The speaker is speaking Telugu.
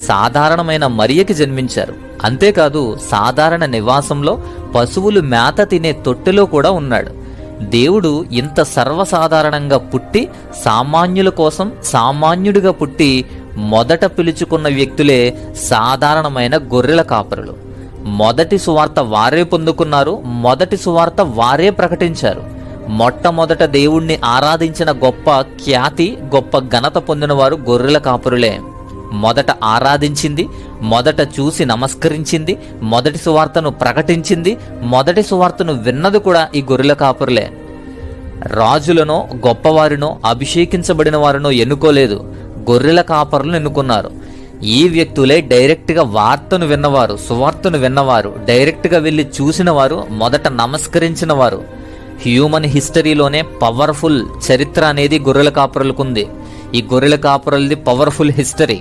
సాధారణమైన మరియకి జన్మించారు. అంతేకాదు సాధారణ నివాసంలో పశువులు మేత తినే తొట్టెలో కూడా ఉన్నాడు. దేవుడు ఇంత సర్వసాధారణంగా పుట్టి సామాన్యుల కోసం సామాన్యుడిగా పుట్టి మొదట పిలుచుకున్న వ్యక్తులే సాధారణమైన గొర్రెల కాపరులు. మొదటి సువార్త వారే పొందుకున్నారు, మొదటి సువార్త వారే ప్రకటించారు. మొట్టమొదట దేవుణ్ణి ఆరాధించిన గొప్ప ఖ్యాతి, గొప్ప ఘనత పొందినవారు గొర్రెల కాపరులే. మొదట ఆరాధించింది, మొదట చూసి నమస్కరించింది, మొదటి సువార్తను ప్రకటించింది, మొదటి సువార్తను విన్నది కూడా ఈ గొర్రెల కాపరులే. రాజులనో గొప్పవారినో అభిషేకించబడిన వారినో ఎన్నుకోలేదు, గొర్రెల కాపరులను ఎన్నుకున్నారు. ఈ వ్యక్తులే డైరెక్ట్గా వార్తను విన్నవారు, సువార్తను విన్నవారు, డైరెక్ట్గా వెళ్ళి చూసిన వారు, మొదట నమస్కరించిన వారు. హ్యూమన్ హిస్టరీలోనే పవర్ఫుల్ చరిత్ర అనేది గొర్రెల కాపరులకు ఉంది. ఈ గొర్రెల కాపరులది పవర్ఫుల్ హిస్టరీ.